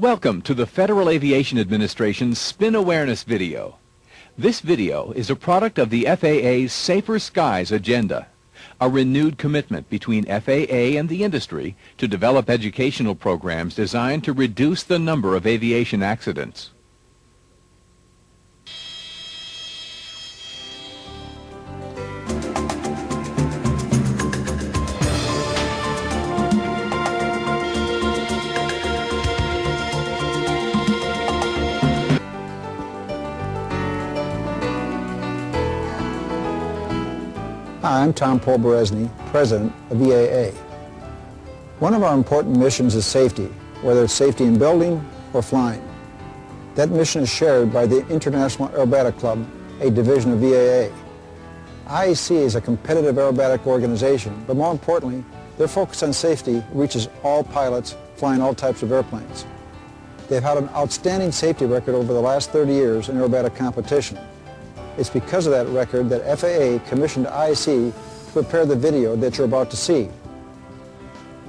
Welcome to the Federal Aviation Administration's Spin Awareness video. This video is a product of the FAA's Safer Skies agenda, a renewed commitment between FAA and the industry to develop educational programs designed to reduce the number of aviation accidents. Hi, I'm Tom Polberezny, President of EAA. One of our important missions is safety, whether it's safety in building or flying. That mission is shared by the International Aerobatic Club, a division of EAA. IAC is a competitive aerobatic organization, but more importantly, their focus on safety reaches all pilots flying all types of airplanes. They've had an outstanding safety record over the last 30 years in aerobatic competition. It's because of that record that FAA commissioned IAC to prepare the video that you're about to see.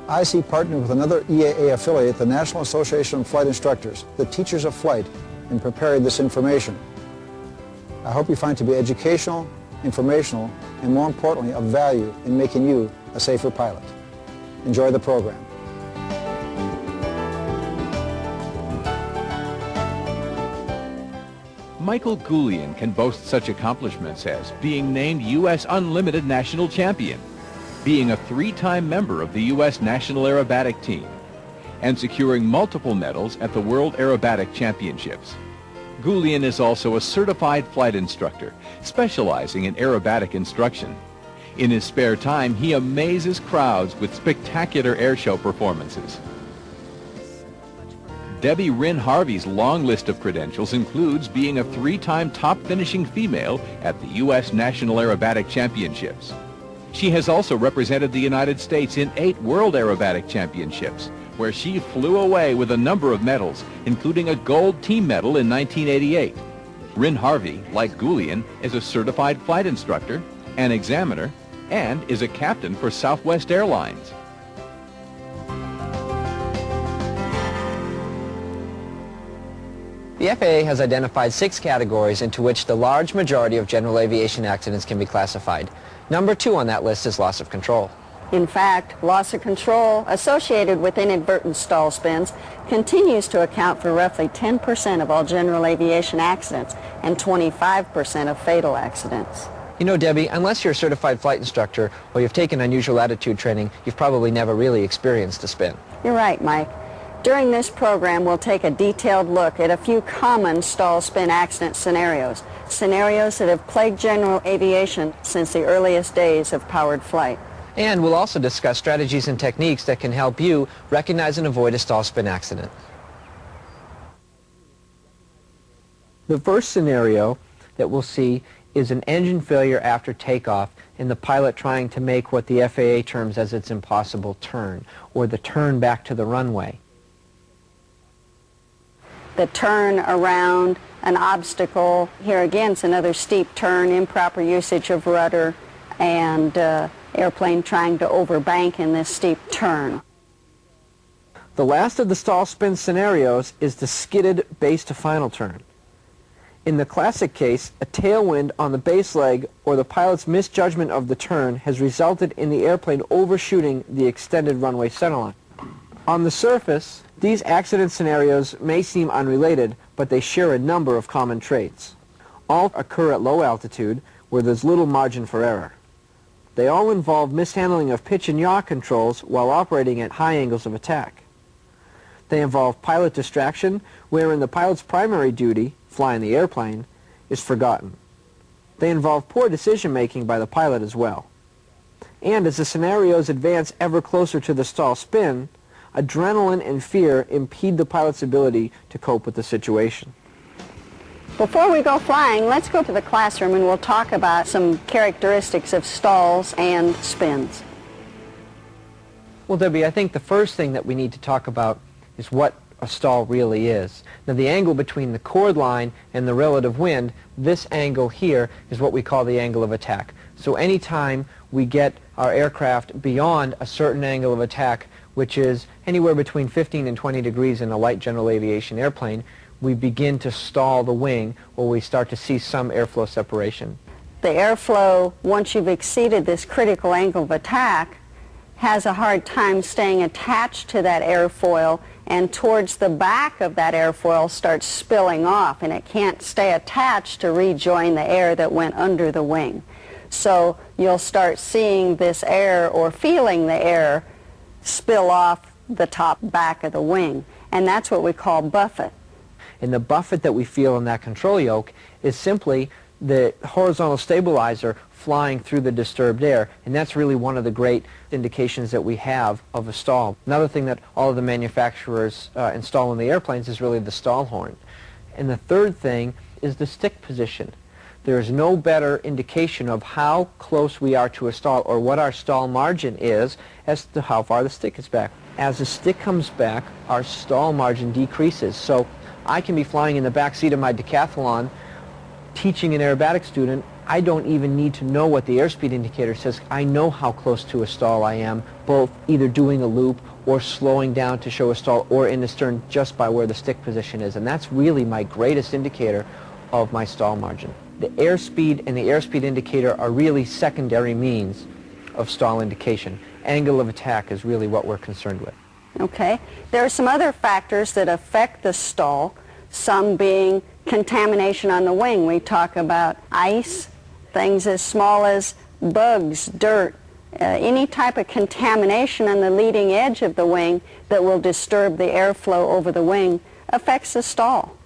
IAC partnered with another EAA affiliate, the National Association of Flight Instructors, the teachers of flight, in preparing this information. I hope you find it to be educational, informational, and more importantly, of value in making you a safer pilot. Enjoy the program. Michael Goulian can boast such accomplishments as being named U.S. Unlimited National Champion, being a three-time member of the U.S. National Aerobatic Team, and securing multiple medals at the World Aerobatic Championships. Goulian is also a certified flight instructor, specializing in aerobatic instruction. In his spare time, he amazes crowds with spectacular airshow performances. Debbie Ryn Harvey's long list of credentials includes being a three-time top finishing female at the U.S. National Aerobatic Championships. She has also represented the United States in 8 World Aerobatic Championships, where she flew away with a number of medals, including a gold team medal in 1988. Ryn Harvey, like Goulian, is a certified flight instructor, an examiner, and is a captain for Southwest Airlines. The FAA has identified 6 categories into which the large majority of general aviation accidents can be classified. Number 2 on that list is loss of control. In fact, loss of control associated with inadvertent stall spins continues to account for roughly 10% of all general aviation accidents and 25% of fatal accidents. You know, Debbie, unless you're a certified flight instructor or you've taken unusual attitude training, you've probably never really experienced a spin. You're right, Mike. During this program, we'll take a detailed look at a few common stall spin accident scenarios that have plagued general aviation since the earliest days of powered flight. And we'll also discuss strategies and techniques that can help you recognize and avoid a stall spin accident. The first scenario that we'll see is an engine failure after takeoff and the pilot trying to make what the FAA terms as its impossible turn, or the turn back to the runway. The turn around an obstacle. Here again, it's another steep turn, improper usage of rudder, and airplane trying to overbank in this steep turn. The last of the stall spin scenarios is the skidded base to final turn. In the classic case, a tailwind on the base leg or the pilot's misjudgment of the turn has resulted in the airplane overshooting the extended runway centerline. On the surface, these accident scenarios may seem unrelated, but they share a number of common traits. All occur at low altitude, where there's little margin for error. They all involve mishandling of pitch and yaw controls while operating at high angles of attack. They involve pilot distraction, wherein the pilot's primary duty, flying the airplane, is forgotten. They involve poor decision-making by the pilot as well. And as the scenarios advance ever closer to the stall spin, adrenaline and fear impede the pilot's ability to cope with the situation. Before we go flying, let's go to the classroom and we'll talk about some characteristics of stalls and spins. Well, Debbie, I think the first thing that we need to talk about is what a stall really is. Now, the angle between the chord line and the relative wind, this angle here is what we call the angle of attack. So anytime we get our aircraft beyond a certain angle of attack, which is anywhere between 15 and 20 degrees in a light general aviation airplane, we begin to stall the wing, or we start to see some airflow separation. The airflow, once you've exceeded this critical angle of attack, has a hard time staying attached to that airfoil, and towards the back of that airfoil starts spilling off, and it can't stay attached to rejoin the air that went under the wing. So you'll start seeing this air, or feeling the air, spill off the top back of the wing, and that's what we call buffet. And the buffet that we feel in that control yoke is simply the horizontal stabilizer flying through the disturbed air, and that's really one of the great indications that we have of a stall. Another thing that all of the manufacturers install in the airplanes is really the stall horn. And the third thing is the stick position. There is no better indication of how close we are to a stall, or what our stall margin is, as to how far the stick is back. As the stick comes back, our stall margin decreases. So I can be flying in the back seat of my decathlon teaching an aerobatic student. I don't even need to know what the airspeed indicator says. I know how close to a stall I am, both either doing a loop or slowing down to show a stall, or in the stern just by where the stick position is. And that's really my greatest indicator of my stall margin. The airspeed and the airspeed indicator are really secondary means of stall indication. Angle of attack is really what we're concerned with. Okay. There are some other factors that affect the stall, some being contamination on the wing. We talk about ice, things as small as bugs, dirt, any type of contamination on the leading edge of the wing that will disturb the airflow over the wing affects the stall.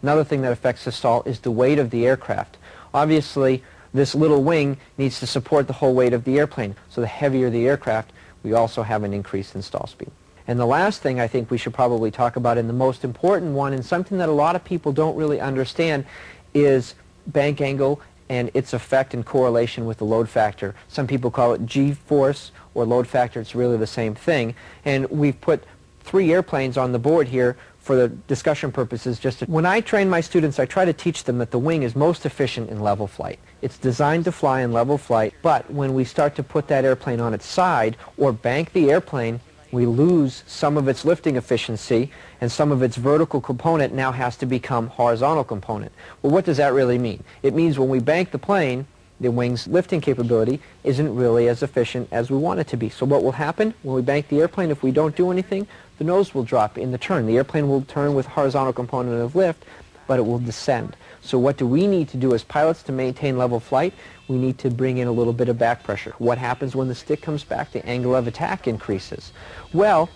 Another thing that affects the stall is the weight of the aircraft. Obviously, this little wing needs to support the whole weight of the airplane, so the heavier the aircraft, we also have an increase in stall speed. And the last thing I think we should probably talk about, and the most important one, and something that a lot of people don't really understand, is bank angle and its effect and correlation with the load factor. Some people call it G-force or load factor. It's really the same thing. And we've put 3 airplanes on the board here for the discussion purposes. When I train my students, I try to teach them that the wing is most efficient in level flight. It's designed to fly in level flight, but when we start to put that airplane on its side or bank the airplane, we lose some of its lifting efficiency, and some of its vertical component now has to become horizontal component. Well, what does that really mean? It means when we bank the plane, the wing's lifting capability isn't really as efficient as we want it to be. So what will happen when we bank the airplane? If we don't do anything, the nose will drop in the turn. The airplane will turn with horizontal component of lift, but it will descend. So what do we need to do as pilots to maintain level flight? We need to bring in a little bit of back pressure. What happens when the stick comes back? The angle of attack increases. Well,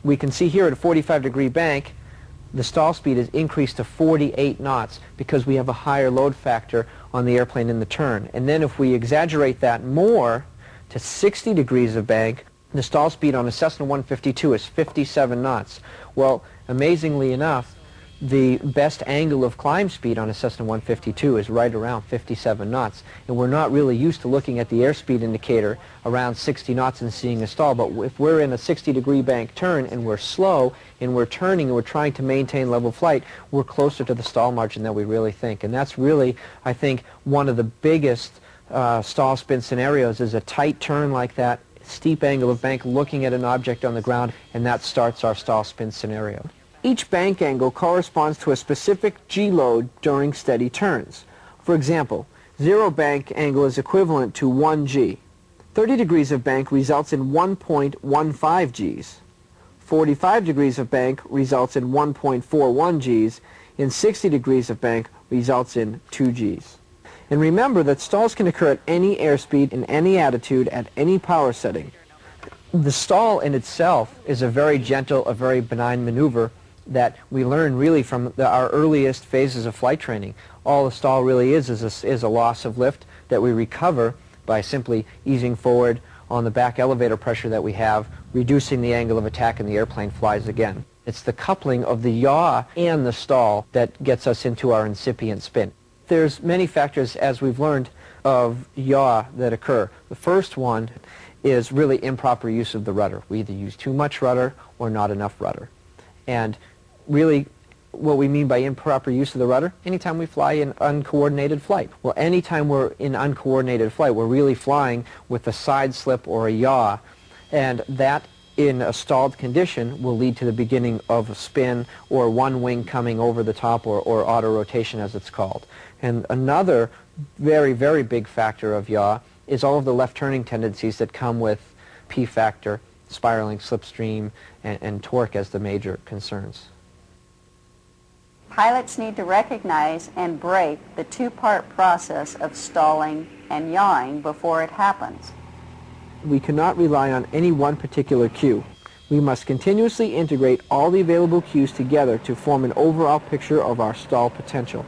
we can see here at a 45-degree bank, the stall speed is increased to 48 knots because we have a higher load factor on the airplane in the turn. And then if we exaggerate that more to 60 degrees of bank, the stall speed on a Cessna 152 is 57 knots. Well, amazingly enough, the best angle of climb speed on a Cessna 152 is right around 57 knots. And we're not really used to looking at the airspeed indicator around 60 knots and seeing a stall. But if we're in a 60-degree bank turn and we're slow and we're turning and we're trying to maintain level flight, we're closer to the stall margin than we really think. And that's really, I think, one of the biggest stall spin scenarios is a tight turn like that, steep angle of bank looking at an object on the ground, and that starts our stall spin scenario. Each bank angle corresponds to a specific G-load during steady turns. For example, 0 bank angle is equivalent to 1 G. 30 degrees of bank results in 1.15 Gs. 45 degrees of bank results in 1.41 Gs. And 60 degrees of bank results in 2 Gs. And remember that stalls can occur at any airspeed, in any attitude, at any power setting. The stall in itself is a very gentle, a very benign maneuver that we learn really from our earliest phases of flight training. All the stall really is a loss of lift that we recover by simply easing forward on the back elevator pressure that we have, reducing the angle of attack, and the airplane flies again. It's the coupling of the yaw and the stall that gets us into our incipient spin. There's many factors, as we've learned, of yaw that occur. The first one is really improper use of the rudder. We either use too much rudder or not enough rudder. And really, what we mean by improper use of the rudder, anytime we fly in uncoordinated flight. Well, anytime we're in uncoordinated flight, we're really flying with a side slip or a yaw, and that in a stalled condition will lead to the beginning of a spin or one wing coming over the top, or auto rotation as it's called. And another very, very big factor of yaw is all of the left turning tendencies that come with P factor, spiraling, slipstream, and torque as the major concerns. Pilots need to recognize and break the two-part process of stalling and yawing before it happens. We cannot rely on any one particular cue. We must continuously integrate all the available cues together to form an overall picture of our stall potential.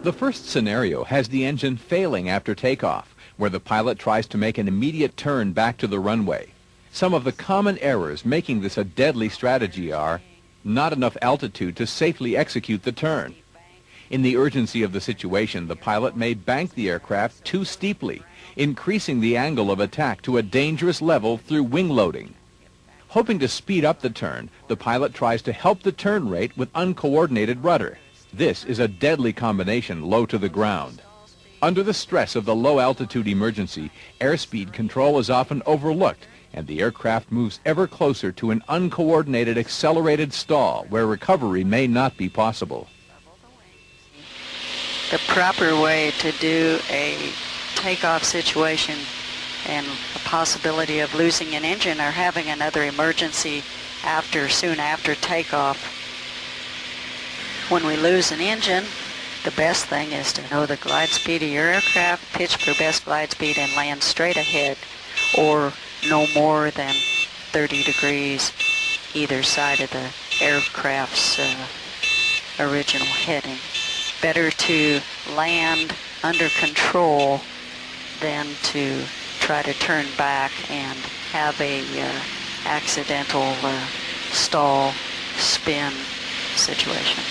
The first scenario has the engine failing after takeoff, where the pilot tries to make an immediate turn back to the runway. Some of the common errors making this a deadly strategy are not enough altitude to safely execute the turn. In the urgency of the situation, the pilot may bank the aircraft too steeply, increasing the angle of attack to a dangerous level through wing loading. Hoping to speed up the turn, the pilot tries to help the turn rate with uncoordinated rudder. This is a deadly combination low to the ground. Under the stress of the low-altitude emergency, airspeed control is often overlooked, and the aircraft moves ever closer to an uncoordinated accelerated stall where recovery may not be possible. The proper way to do a takeoff situation and a possibility of losing an engine or having another emergency soon after takeoff. When we lose an engine, the best thing is to know the glide speed of your aircraft, pitch for best glide speed, and land straight ahead, or no more than 30 degrees either side of the aircraft's original heading. Better to land under control than to try to turn back and have a accidental stall spin situation.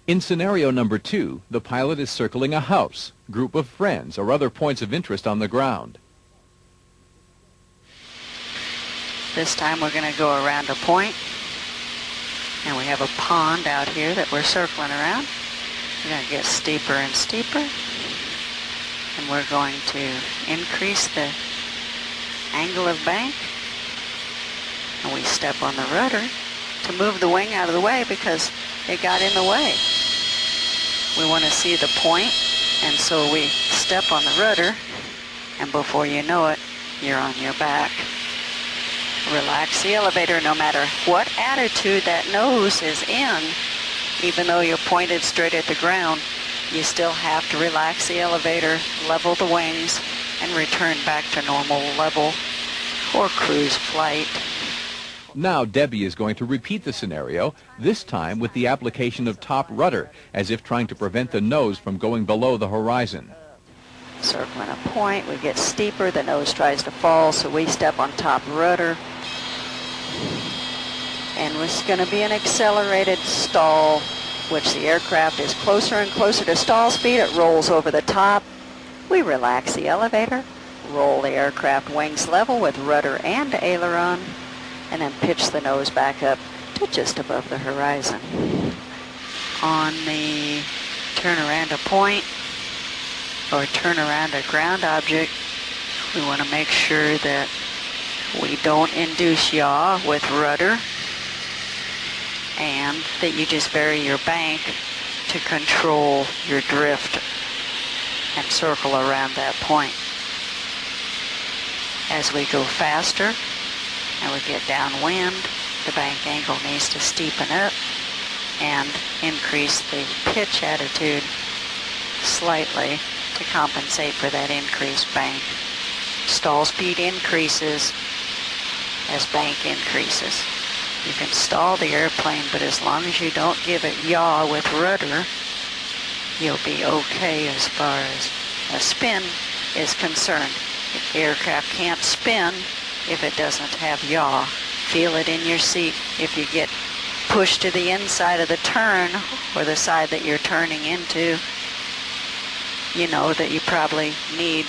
In scenario number 2, the pilot is circling a house, group of friends, or other points of interest on the ground. This time we're going to go around a point, and we have a pond out here that we're circling around. We're going to get steeper and steeper, and we're going to increase the angle of bank, and we step on the rudder to move the wing out of the way because it got in the way. We want to see the point, and so we step on the rudder, and before you know it, you're on your back. Relax the elevator no matter what attitude that nose is in. Even though you're pointed straight at the ground, you still have to relax the elevator, level the wings, and return back to normal level or cruise flight. Now Debbie is going to repeat the scenario, this time with the application of top rudder, as if trying to prevent the nose from going below the horizon. Circling a point, we get steeper, the nose tries to fall, so we step on top rudder. And it's going to be an accelerated stall, which the aircraft is closer and closer to stall speed. It rolls over the top. We relax the elevator, roll the aircraft wings level with rudder and aileron, and then pitch the nose back up to just above the horizon. On the turn around a point or turn around a ground object, we want to make sure that we don't induce yaw with rudder, and that you just vary your bank to control your drift and circle around that point. As we go faster and we get downwind, the bank angle needs to steepen up and increase the pitch attitude slightly to compensate for that increased bank. Stall speed increases as bank increases. You can stall the airplane, but as long as you don't give it yaw with rudder, you'll be okay as far as a spin is concerned. The aircraft can't spin if it doesn't have yaw. Feel it in your seat. If you get pushed to the inside of the turn or the side that you're turning into, you know that you probably need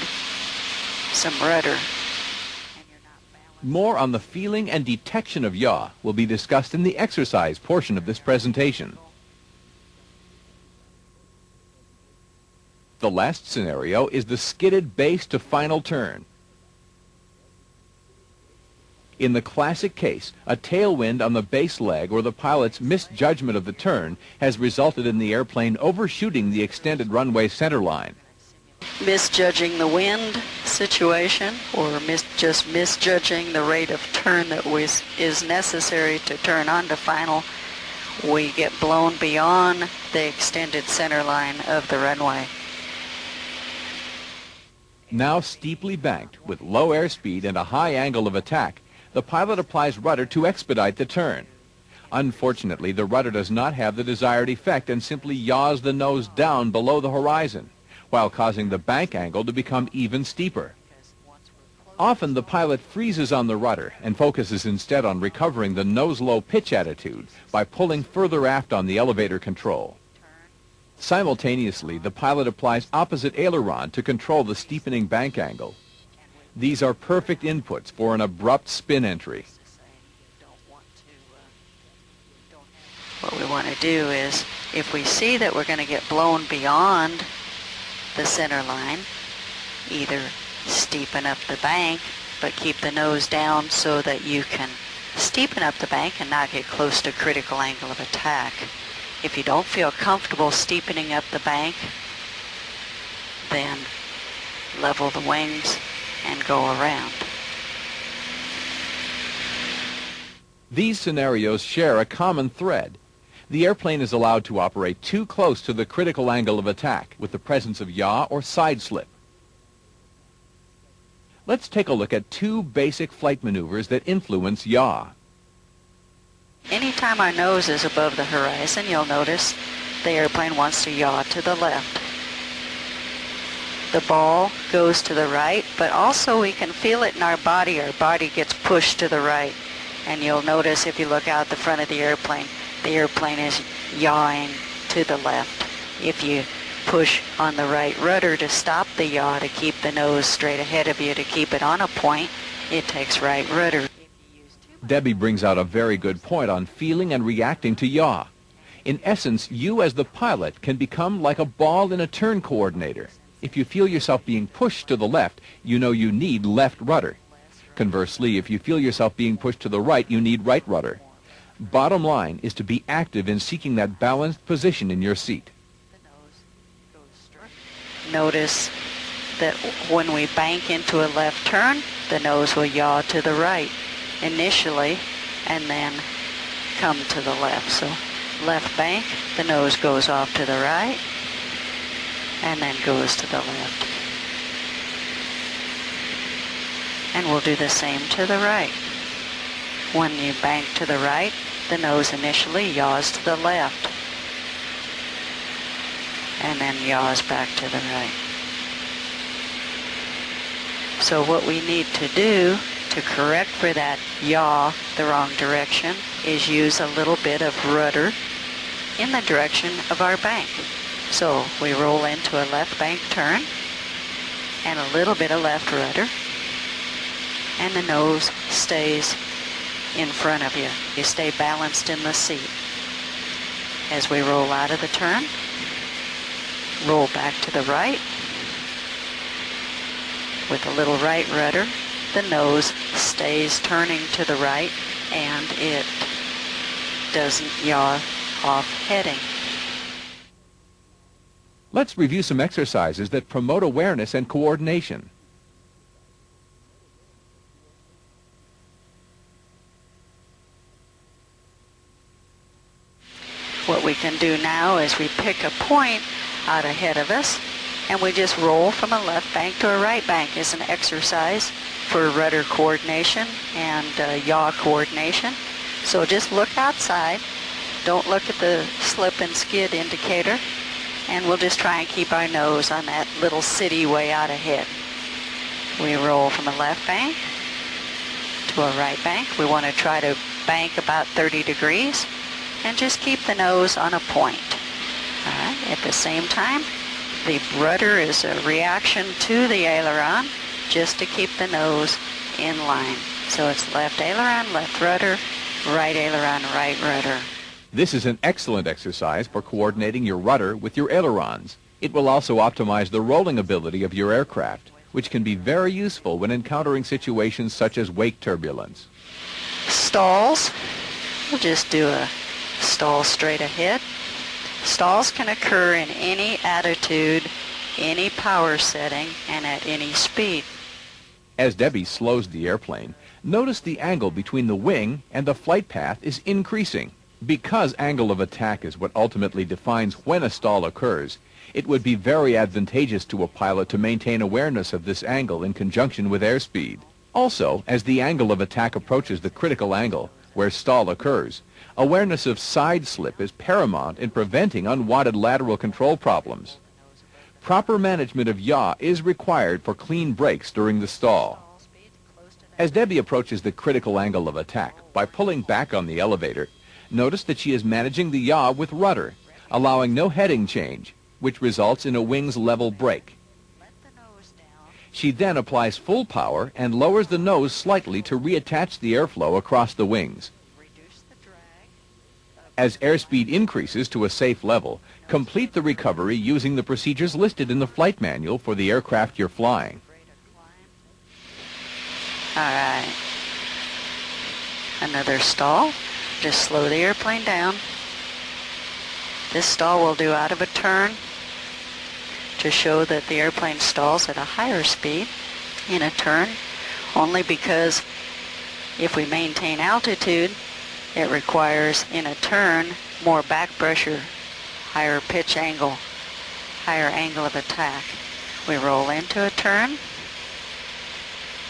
some rudder. More on the feeling and detection of yaw will be discussed in the exercise portion of this presentation. The last scenario is the skidded base to final turn. In the classic case, a tailwind on the base leg or the pilot's misjudgment of the turn has resulted in the airplane overshooting the extended runway center line. Misjudging the wind situation, or just misjudging the rate of turn that is necessary to turn onto final, we get blown beyond the extended center line of the runway. Now steeply banked with low airspeed and a high angle of attack, the pilot applies rudder to expedite the turn. Unfortunately, the rudder does not have the desired effect and simply yaws the nose down below the horizon, while causing the bank angle to become even steeper. Often the pilot freezes on the rudder and focuses instead on recovering the nose-low pitch attitude by pulling further aft on the elevator control. Simultaneously, the pilot applies opposite aileron to control the steepening bank angle. These are perfect inputs for an abrupt spin entry. What we want to do is, if we see that we're going to get blown beyond the center line, either steepen up the bank, but keep the nose down so that you can steepen up the bank and not get close to critical angle of attack. If you don't feel comfortable steepening up the bank, then level the wings and go around. These scenarios share a common thread. The airplane is allowed to operate too close to the critical angle of attack with the presence of yaw or side slip. Let's take a look at two basic flight maneuvers that influence yaw. Anytime our nose is above the horizon, you'll notice the airplane wants to yaw to the left. The ball goes to the right, but also we can feel it in our body. Our body gets pushed to the right. And you'll notice if you look out the front of the airplane is yawing to the left. If you push on the right rudder to stop the yaw, to keep the nose straight ahead of you, to keep it on a point, it takes right rudder. Debbie brings out a very good point on feeling and reacting to yaw. In essence, you as the pilot can become like a ball in a turn coordinator. If you feel yourself being pushed to the left, you know you need left rudder. Conversely, if you feel yourself being pushed to the right, you need right rudder. Bottom line is to be active in seeking that balanced position in your seat. Notice that when we bank into a left turn, the nose will yaw to the right initially and then come to the left. So left bank, the nose goes off to the right and then goes to the left. And we'll do the same to the right. When you bank to the right, the nose initially yaws to the left and then yaws back to the right. So what we need to do to correct for that yaw the wrong direction is use a little bit of rudder in the direction of our bank. So we roll into a left bank turn and a little bit of left rudder, and the nose stays in front of you. You stay balanced in the seat. As we roll out of the turn, roll back to the right. With a little right rudder, the nose stays turning to the right and it doesn't yaw off heading. Let's review some exercises that promote awareness and coordination. What we can do now is we pick a point out ahead of us and we just roll from a left bank to a right bank. It's an exercise for rudder coordination and yaw coordination. So just look outside. Don't look at the slip and skid indicator. and we'll just try and keep our nose on that little city way out ahead. We roll from a left bank to a right bank. We want to try to bank about 30 degrees and just keep the nose on a point. All right. At the same time, the rudder is a reaction to the aileron just to keep the nose in line. So it's left aileron, left rudder, right aileron, right rudder. This is an excellent exercise for coordinating your rudder with your ailerons. It will also optimize the rolling ability of your aircraft, which can be very useful when encountering situations such as wake turbulence. Stalls. We'll just do a stall straight ahead. Stalls can occur in any attitude, any power setting, and at any speed. As Debbie slows the airplane, notice the angle between the wing and the flight path is increasing. Because angle of attack is what ultimately defines when a stall occurs, it would be very advantageous to a pilot to maintain awareness of this angle in conjunction with airspeed. Also, as the angle of attack approaches the critical angle, where stall occurs, awareness of side slip is paramount in preventing unwanted lateral control problems. Proper management of yaw is required for clean brakes during the stall. As Debbie approaches the critical angle of attack by pulling back on the elevator, notice that she is managing the yaw with rudder, allowing no heading change, which results in a wings level brake. She then applies full power and lowers the nose slightly to reattach the airflow across the wings. As airspeed increases to a safe level, complete the recovery using the procedures listed in the flight manual for the aircraft you're flying. All right. Another stall. Just slow the airplane down. This stall we'll do out of a turn to show that the airplane stalls at a higher speed in a turn, only because if we maintain altitude, it requires in a turn more back pressure, higher pitch angle, higher angle of attack. We roll into a turn,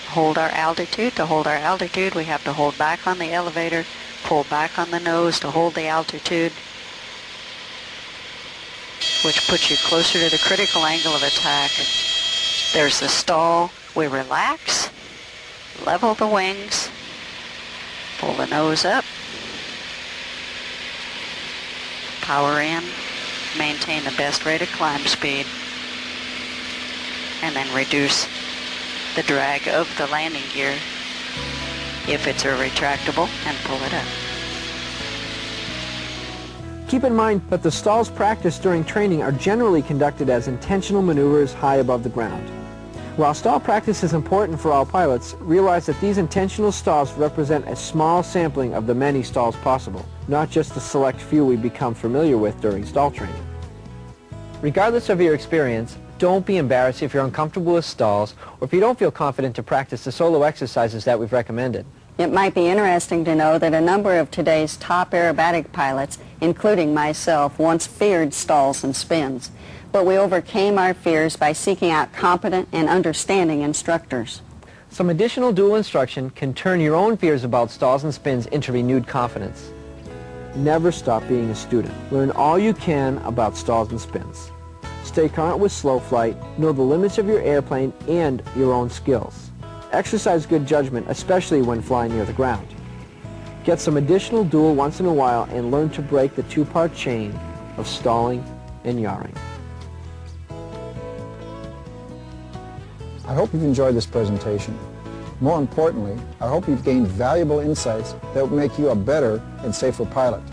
hold our altitude. To hold our altitude, we have to hold back on the elevator, pull back on the nose to hold the altitude, which puts you closer to the critical angle of attack. There's the stall. We relax, level the wings, pull the nose up, power in, maintain the best rate of climb speed, and then reduce the drag of the landing gear if it's a retractable, and pull it up. Keep in mind that the stalls practiced during training are generally conducted as intentional maneuvers high above the ground. While stall practice is important for all pilots, realize that these intentional stalls represent a small sampling of the many stalls possible, not just the select few we become familiar with during stall training. Regardless of your experience, don't be embarrassed if you're uncomfortable with stalls or if you don't feel confident to practice the solo exercises that we've recommended. It might be interesting to know that a number of today's top aerobatic pilots, including myself, once feared stalls and spins. But we overcame our fears by seeking out competent and understanding instructors. Some additional dual instruction can turn your own fears about stalls and spins into renewed confidence. Never stop being a student. Learn all you can about stalls and spins. Stay current with slow flight, know the limits of your airplane and your own skills. Exercise good judgment, especially when flying near the ground. Get some additional dual once in a while and learn to break the two-part chain of stalling and yawing. I hope you've enjoyed this presentation. More importantly, I hope you've gained valuable insights that will make you a better and safer pilot.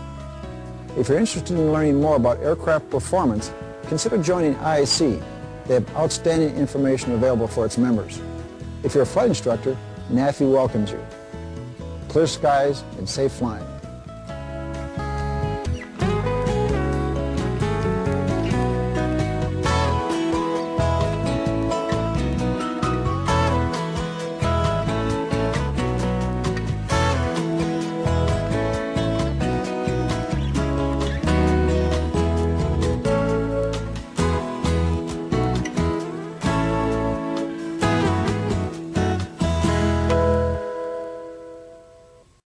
If you're interested in learning more about aircraft performance, consider joining IAC. They have outstanding information available for its members. If you're a flight instructor, NAFI welcomes you. Clear skies and safe flying.